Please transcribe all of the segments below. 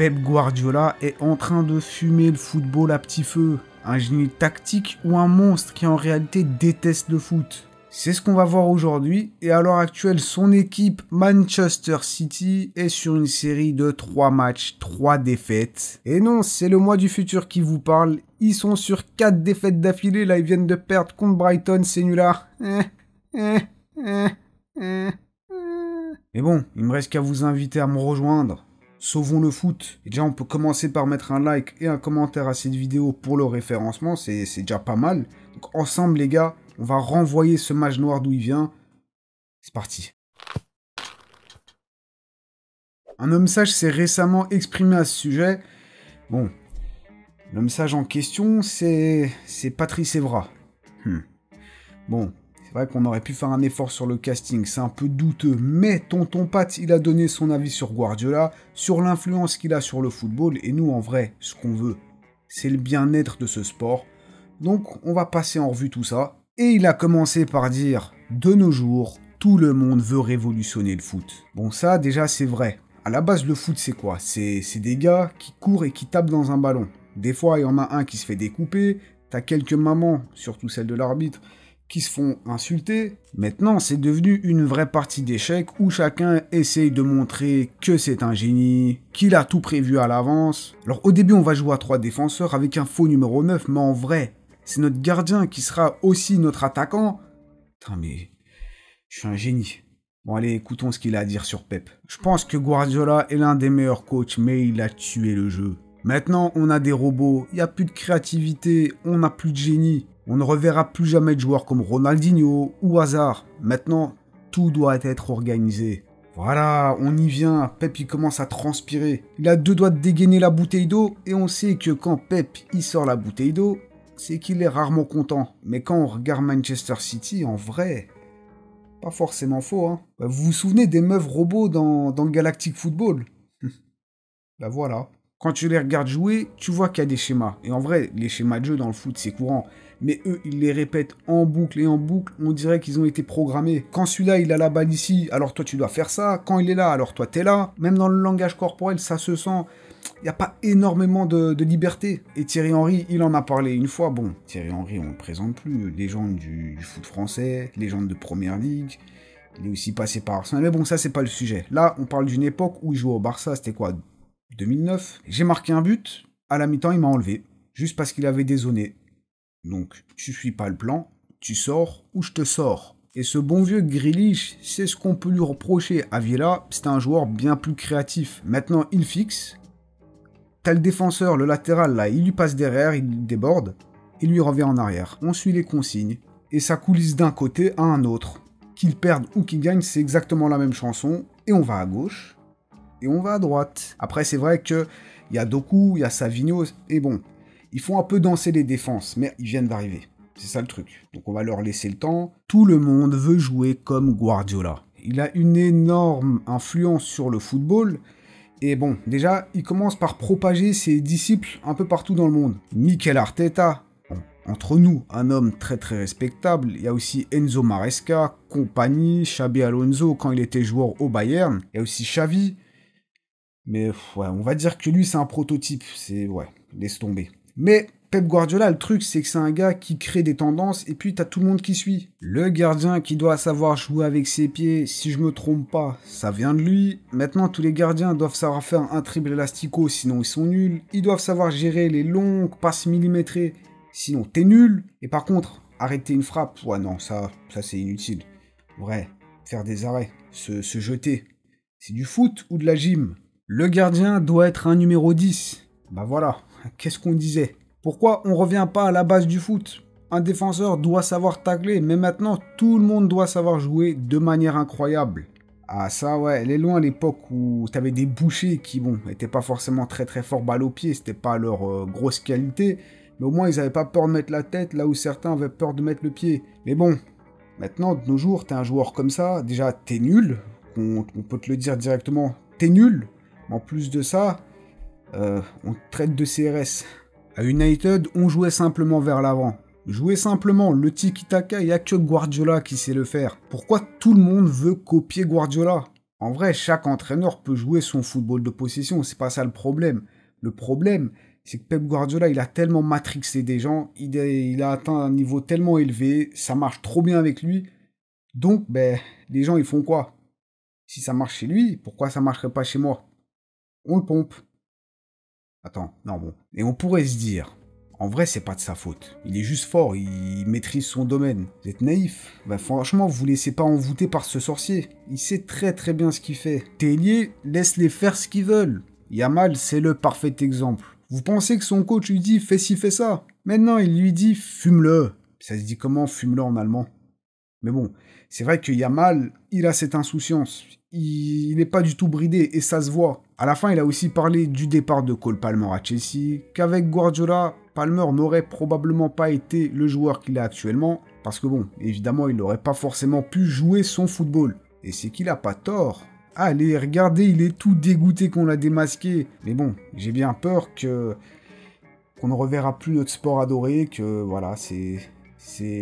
Pep Guardiola est en train de fumer le football à petit feu. Un génie tactique ou un monstre qui en réalité déteste le foot? C'est ce qu'on va voir aujourd'hui, et à l'heure actuelle, son équipe Manchester City est sur une série de 3 matchs, 3 défaites. Et non, c'est le moi du futur qui vous parle, ils sont sur 4 défaites d'affilée, là ils viennent de perdre contre Brighton, c'est nulard. Mais bon, il me reste qu'à vous inviter à me rejoindre. Sauvons le foot. Et déjà, on peut commencer par mettre un like et un commentaire à cette vidéo pour le référencement, c'est déjà pas mal. Donc ensemble les gars, on va renvoyer ce mage noir d'où il vient. C'est parti. Un homme sage s'est récemment exprimé à ce sujet. Bon, l'homme sage en question, c'est Patrice Evra. Bon, c'est vrai qu'on aurait pu faire un effort sur le casting, c'est un peu douteux, mais tonton Pat, il a donné son avis sur Guardiola, sur l'influence qu'il a sur le football, et nous, en vrai, ce qu'on veut, c'est le bien-être de ce sport. Donc, on va passer en revue tout ça. Et il a commencé par dire, de nos jours, tout le monde veut révolutionner le foot. Bon, ça, déjà, c'est vrai. À la base, le foot, c'est quoi? C'est des gars qui courent et qui tapent dans un ballon. Des fois, il y en a un qui se fait découper, t'as quelques mamans, surtout celles de l'arbitre, qui se font insulter. Maintenant, c'est devenu une vraie partie d'échecs où chacun essaye de montrer que c'est un génie, qu'il a tout prévu à l'avance. Alors au début, on va jouer à 3 défenseurs avec un faux numéro 9, mais en vrai, c'est notre gardien qui sera aussi notre attaquant. Putain, mais je suis un génie. Bon, allez, écoutons ce qu'il a à dire sur Pep. Je pense que Guardiola est l'un des meilleurs coachs, mais il a tué le jeu. Maintenant, on a des robots, il n'y a plus de créativité, on n'a plus de génie. On ne reverra plus jamais de joueurs comme Ronaldinho ou Hazard. Maintenant, tout doit être organisé. Voilà, on y vient. Pep, il commence à transpirer. Il a 2 doigts de dégainer la bouteille d'eau. Et on sait que quand Pep, il sort la bouteille d'eau, c'est qu'il est rarement content. Mais quand on regarde Manchester City, en vrai, pas forcément faux, hein. Vous vous souvenez des meufs robots dans Galactic Football? Bah voilà. Quand tu les regardes jouer, tu vois qu'il y a des schémas. Et en vrai, les schémas de jeu dans le foot, c'est courant. Mais eux, ils les répètent en boucle et en boucle. On dirait qu'ils ont été programmés. Quand celui-là, il a la balle ici, alors toi, tu dois faire ça. Quand il est là, alors toi, t'es là. Même dans le langage corporel, ça se sent. Il n'y a pas énormément de liberté. Et Thierry Henry, il en a parlé une fois. Bon, Thierry Henry, on ne le présente plus. Légende du foot français, légende de Première Ligue. Il est aussi passé par Arsenal. Mais bon, ça, c'est pas le sujet. Là, on parle d'une époque où il jouait au Barça. C'était quoi, 2009. J'ai marqué un but, à la mi-temps, il m'a enlevé, juste parce qu'il avait dézonné. Donc, tu suis pas le plan, tu sors ou je te sors. Et ce bon vieux Grealish, c'est ce qu'on peut lui reprocher. À Villa, c'était un joueur bien plus créatif. Maintenant, il fixe. T'as le défenseur, le latéral, là, il lui passe derrière, il déborde, il lui revient en arrière. On suit les consignes, et ça coulisse d'un côté à un autre. Qu'il perde ou qu'il gagne, c'est exactement la même chanson, et on va à gauche. Et on va à droite. Après, c'est vrai qu'il y a Doku, il y a Savinho, et bon, ils font un peu danser les défenses, mais ils viennent d'arriver. C'est ça le truc. Donc on va leur laisser le temps. Tout le monde veut jouer comme Guardiola. Il a une énorme influence sur le football. Et bon, déjà, il commence par propager ses disciples un peu partout dans le monde. Mikel Arteta, bon, entre nous, un homme très très respectable. Il y a aussi Enzo Maresca, compagnie, Xabi Alonso quand il était joueur au Bayern. Il y a aussi Xavi. Mais ouais, on va dire que lui, c'est un prototype. C'est, ouais, laisse tomber. Mais Pep Guardiola, le truc, c'est que c'est un gars qui crée des tendances et puis t'as tout le monde qui suit. Le gardien qui doit savoir jouer avec ses pieds, si je me trompe pas, ça vient de lui. Maintenant, tous les gardiens doivent savoir faire un triple élastico, sinon ils sont nuls. Ils doivent savoir gérer les longues passes millimétrées, sinon t'es nul. Et par contre, arrêter une frappe, ouais non, ça c'est inutile. Ouais, faire des arrêts, se jeter. C'est du foot ou de la gym? Le gardien doit être un numéro 10. Bah voilà, qu'est-ce qu'on disait? Pourquoi on revient pas à la base du foot? Un défenseur doit savoir tacler, mais maintenant tout le monde doit savoir jouer de manière incroyable. Ah ça ouais, elle est loin l'époque où t'avais des bouchers qui, bon, étaient pas forcément très très forts balle au pied, c'était pas leur grosse qualité, mais au moins ils avaient pas peur de mettre la tête là où certains avaient peur de mettre le pied. Mais bon, maintenant de nos jours, t'es un joueur comme ça, déjà t'es nul, on peut te le dire directement, t'es nul. En plus de ça, on te traite de CRS. À United, on jouait simplement vers l'avant. Jouer simplement, le tiki-taka, il n'y a que Guardiola qui sait le faire. Pourquoi tout le monde veut copier Guardiola? En vrai, chaque entraîneur peut jouer son football de possession, c'est pas ça le problème. Le problème, c'est que Pep Guardiola, il a tellement matrixé des gens, il a atteint un niveau tellement élevé, ça marche trop bien avec lui. Donc, ben, les gens, ils font quoi? Si ça marche chez lui, pourquoi ça marcherait pas chez moi? On le pompe. Attends, non bon. Et on pourrait se dire, en vrai, c'est pas de sa faute. Il est juste fort, il maîtrise son domaine. Vous êtes naïf. Bah franchement, vous laissez pas envoûter par ce sorcier. Il sait très très bien ce qu'il fait. Tellier, laisse-les faire ce qu'ils veulent. Yamal, c'est le parfait exemple. Vous pensez que son coach lui dit fais ci, fais ça. Maintenant, il lui dit fume-le. Ça se dit comment fume-le en allemand? Mais bon, c'est vrai que Yamal, il a cette insouciance. Il n'est pas du tout bridé et ça se voit. À la fin, il a aussi parlé du départ de Cole Palmer à Chelsea, qu'avec Guardiola, Palmer n'aurait probablement pas été le joueur qu'il est actuellement, parce que bon, évidemment, il n'aurait pas forcément pu jouer son football. Et c'est qu'il a pas tort. Allez, regardez, il est tout dégoûté qu'on l'a démasqué. Mais bon, j'ai bien peur qu'on ne reverra plus notre sport adoré, que voilà, c'est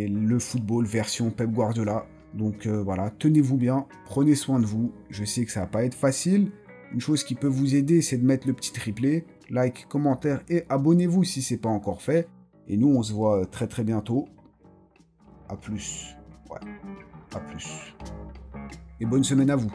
le football version Pep Guardiola. Donc voilà, tenez-vous bien, prenez soin de vous. Je sais que ça va pas être facile. Une chose qui peut vous aider, c'est de mettre le petit triplé, like, commentaire et abonnez-vous si c'est pas encore fait. Et nous, on se voit très très bientôt. À plus. Ouais, à plus. Et bonne semaine à vous.